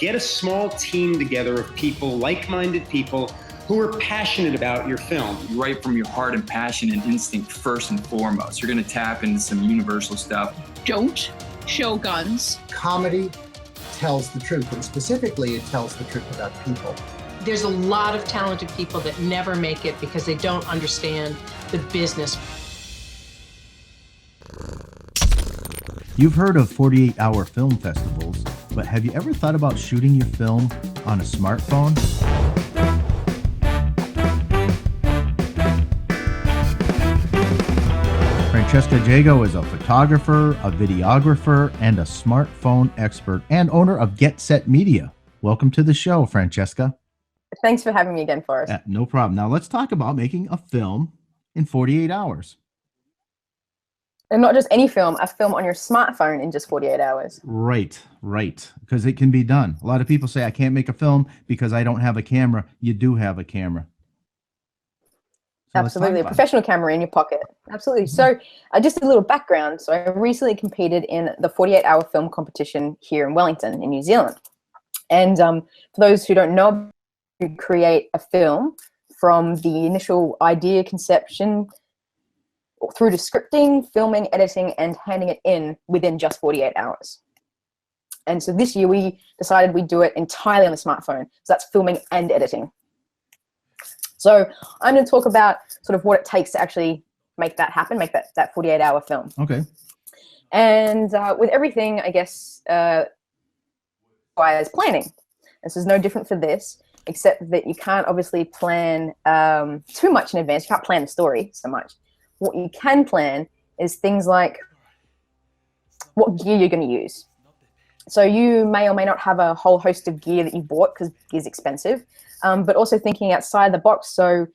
get a small team together of people, like-minded people, who are passionate about your film. You write from your heart and passion and instinct first and foremost. You're going to tap into some universal stuff. Don't show guns. Comedy tells the truth, and specifically it tells the truth about people. There's a lot of talented people that never make it because they don't understand the business. You've heard of 48-hour film festivals, but have you ever thought about shooting your film on a smartphone? Fran Jago is a photographer, a videographer, and a smartphone expert and owner of Get Set Media. Welcome to the show, Francesca. Thanks for having me again, Forrest. No problem. Now let's talk about making a film in 48 hours. And not just any film, a film on your smartphone in just 48 hours. Right. Because it can be done. A lot of people say, I can't make a film because I don't have a camera. You do have a camera. So absolutely. A professional camera in your pocket. Absolutely. So just a little background. So I recently competed in the 48-hour film competition here in Wellington in New Zealand. And for those who don't know, you create a film from the initial idea conception through to scripting, filming, editing, and handing it in within just 48 hours. And so this year we decided we'd do it entirely on the smartphone. So that's filming and editing. So I'm going to talk about sort of what it takes to actually make that happen, make that 48-hour film. Okay. And with everything, I guess, requires planning. This is no different for this, except that you can't obviously plan too much in advance. You can't plan the story so much. What you can plan is things like what gear you're going to use. So you may or may not have a whole host of gear that you bought because gear's expensive, but also thinking outside the box. So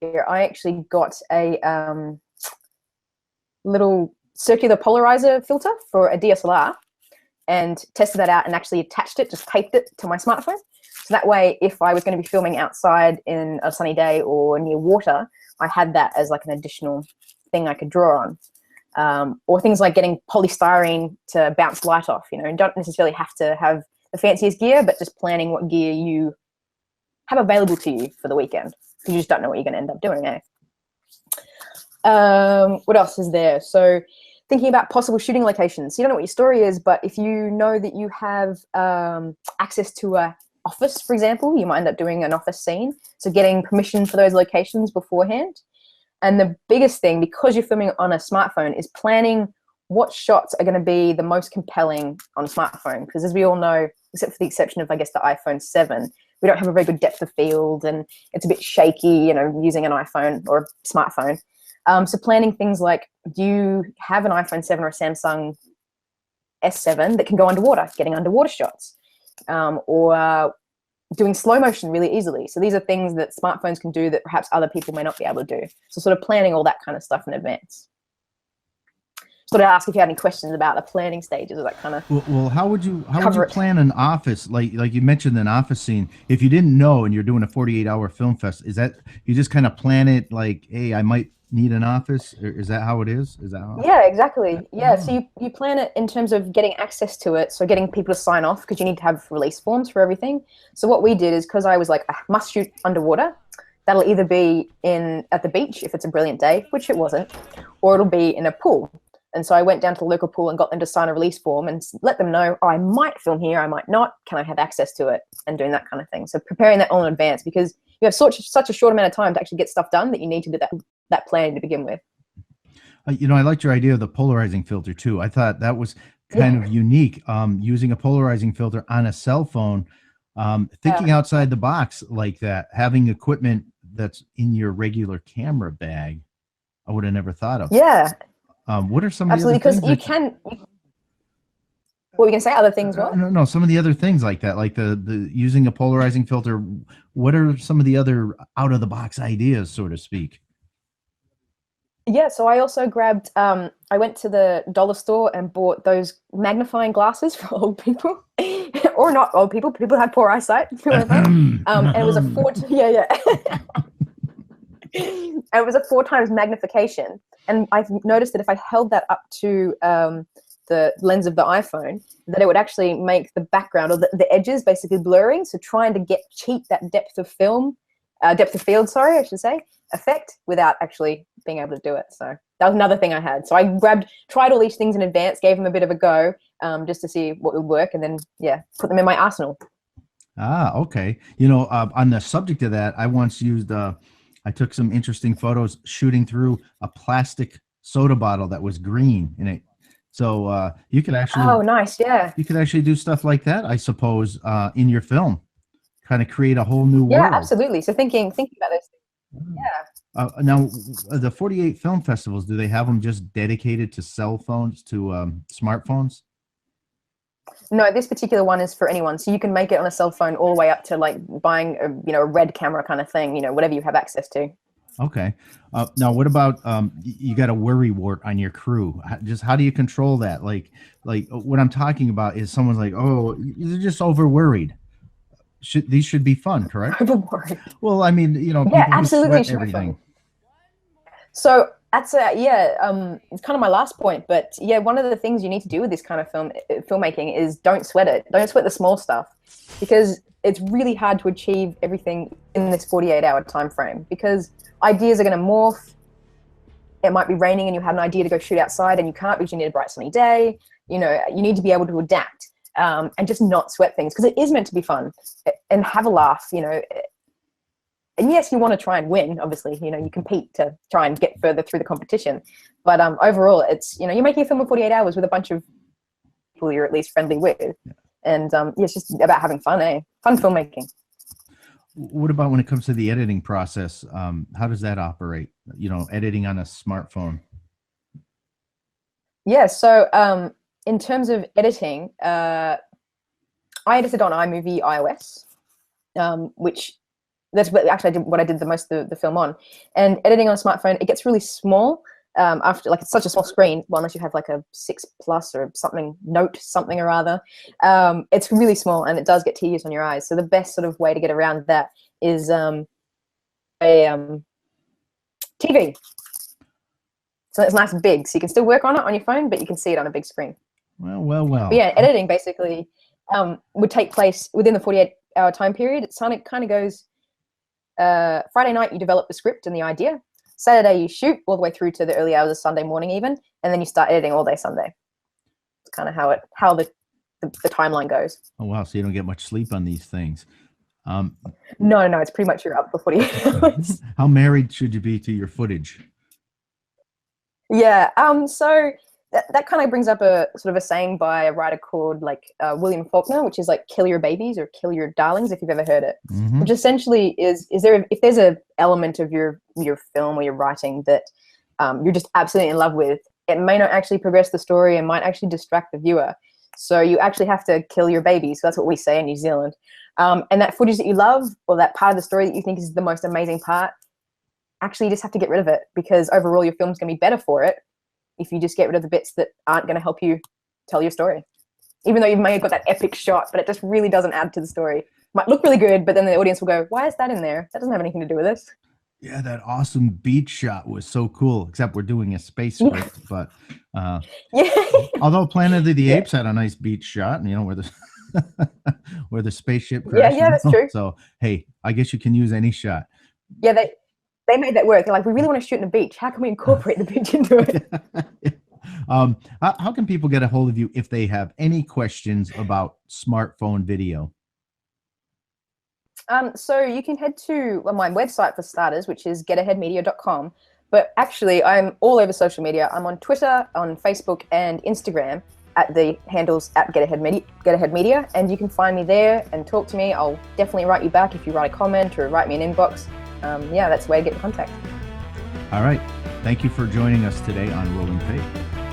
here I actually got a little circular polarizer filter for a DSLR and tested that out and actually attached it, just taped it to my smartphone. So that way, if I was going to be filming outside in a sunny day or near water, I had that as like an additional thing I could draw on. Or things like getting polystyrene to bounce light off. You know, you don't necessarily have to have the fanciest gear, but just planning what gear you have available to you for the weekend. You just don't know what you're going to end up doing, eh? What else is there? So thinking about possible shooting locations. You don't know what your story is, but if you know that you have access to a office, for example, you might end up doing an office scene. So getting permission for those locations beforehand. And the biggest thing, because you're filming on a smartphone, is planning what shots are going to be the most compelling on a smartphone. Because as we all know, except for the exception of, I guess, the iPhone 7, we don't have a very good depth of field and it's a bit shaky, you know, using an iPhone or a smartphone. So planning things like, do you have an iPhone 7 or a Samsung S7 that can go underwater, getting underwater shots? Or doing slow motion really easily. So these are things that smartphones can do that perhaps other people may not be able to do. So sort of planning all that kind of stuff in advance. Sort of ask if you had any questions about the planning stages of that kind of. Well, how would you plan an office, like you mentioned an office scene? If you didn't know and you're doing a 48-hour film fest, is that you just kind of plan it like, hey, I might need an office? Or is that how it is? Is that how? Yeah, exactly. Yeah, so you plan it in terms of getting access to it, so getting people to sign off because you need to have release forms for everything. So what we did is, because I was like, I must shoot underwater, that'll either be at the beach if it's a brilliant day, which it wasn't, or it'll be in a pool. And so I went down to the local pool and got them to sign a release form and let them know, oh, I might film here, I might not, can I have access to it, and doing that kind of thing. So preparing that all in advance, because you have such a short amount of time to actually get stuff done that you need to do that planning to begin with. You know, I liked your idea of the polarizing filter too. I thought that was kind of unique, using a polarizing filter on a cell phone, thinking outside the box like that, having equipment that's in your regular camera bag. I would have never thought of. Yeah. What are some of the absolutely, other things? Because you can. What were you gonna say? Other things? What? No. Some of the other things like that, like the using a polarizing filter. What are some of the other out of the box ideas, so to speak? Yeah, so I also grabbed. I went to the dollar store and bought those magnifying glasses for old people, or not old people. People who have poor eyesight. And it was a 4. It was a 4 times magnification. And I've noticed that if I held that up to the lens of the iPhone, that it would actually make the background or the edges basically blurring. So trying to cheat that depth of field, I should say, effect without actually being able to do it. So that was another thing I had. So I tried all these things in advance, gave them a bit of a go, just to see what would work, and then put them in my arsenal. Ah, okay. You know, on the subject of that, I once used, I took some interesting photos shooting through a plastic soda bottle that was green in it. So you could actually, oh, nice, yeah. You could actually do stuff like that, I suppose, in your film, kind of create a whole new world. Yeah, absolutely. So thinking about those things. Yeah. Now, the 48 film festivals, do they have them just dedicated to cell phones, to smartphones? No, this particular one is for anyone. So you can make it on a cell phone all the way up to like buying a red camera kind of thing, whatever you have access to. Okay. Now, what about you got a worry wart on your crew? Just how do you control that? Like what I'm talking about is someone's like, oh, you're just over worried. These should be fun, correct? Over worried. Well, I mean, yeah, absolutely, sweat everything. So that's it's kind of my last point, but yeah, one of the things you need to do with this kind of filmmaking is don't sweat it. Don't sweat the small stuff, because it's really hard to achieve everything in this 48-hour time frame, because ideas are going to morph. It might be raining and you have an idea to go shoot outside and you can't because you need a bright sunny day. You need to be able to adapt and just not sweat things, because it is meant to be fun and have a laugh, And yes, you want to try and win, obviously, you compete to try and get further through the competition. But overall, it's, you're making a film in 48 hours with a bunch of people you're at least friendly with. Yeah. And it's just about having fun, Fun filmmaking. What about when it comes to the editing process? How does that operate? Editing on a smartphone? Yeah, so in terms of editing, I edited on iMovie iOS, which that's what I did the most of the film on. And editing on a smartphone, it gets really small after, it's such a small screen, well, unless you have like a 6 Plus or something, Note something or other. It's really small and it does get tedious on your eyes. So the best sort of way to get around that is a TV. So it's nice and big, so you can still work on it on your phone, but you can see it on a big screen. Well. But yeah, editing basically would take place within the 48-hour time period. It kind of goes, Friday night you develop the script and the idea. Saturday you shoot all the way through to the early hours of Sunday morning even, and then you start editing all day Sunday. It's kind of how the timeline goes. Oh wow, so you don't get much sleep on these things. No, it's pretty much you're up for 48 hours. How married should you be to your footage? Yeah, so that kind of brings up a sort of a saying by a writer called William Faulkner, which is like kill your babies or kill your darlings, if you've ever heard it. Mm-hmm. Which essentially is if there's a element of your film or your writing that you're just absolutely in love with, it may not actually progress the story and might actually distract the viewer. So you actually have to kill your babies. So that's what we say in New Zealand. And that footage that you love, or that part of the story that you think is the most amazing part, actually you just have to get rid of it, because overall your film's going to be better for it if you just get rid of the bits that aren't going to help you tell your story. Even though you may have got that epic shot, but it just really doesn't add to the story. It might look really good, but then the audience will go, why is that in there? That doesn't have anything to do with this. Yeah, that awesome beach shot was so cool, except we're doing a space script. But although Planet of the Apes had a nice beach shot, where the where the spaceship crashed. Yeah, that's true. So, hey, I guess you can use any shot. Yeah, they made that work. They're like, we really want to shoot in the beach. How can we incorporate the beach into it? How can people get a hold of you if they have any questions about smartphone video? So you can head to my website for starters, which is getaheadmedia.com. But actually, I'm all over social media. I'm on Twitter, on Facebook, and Instagram at the handles at getaheadmedia. And you can find me there and talk to me. I'll definitely write you back if you write a comment or write me an inbox. That's the way to get in contact. All right. Thank you for joining us today on Rolling Tape.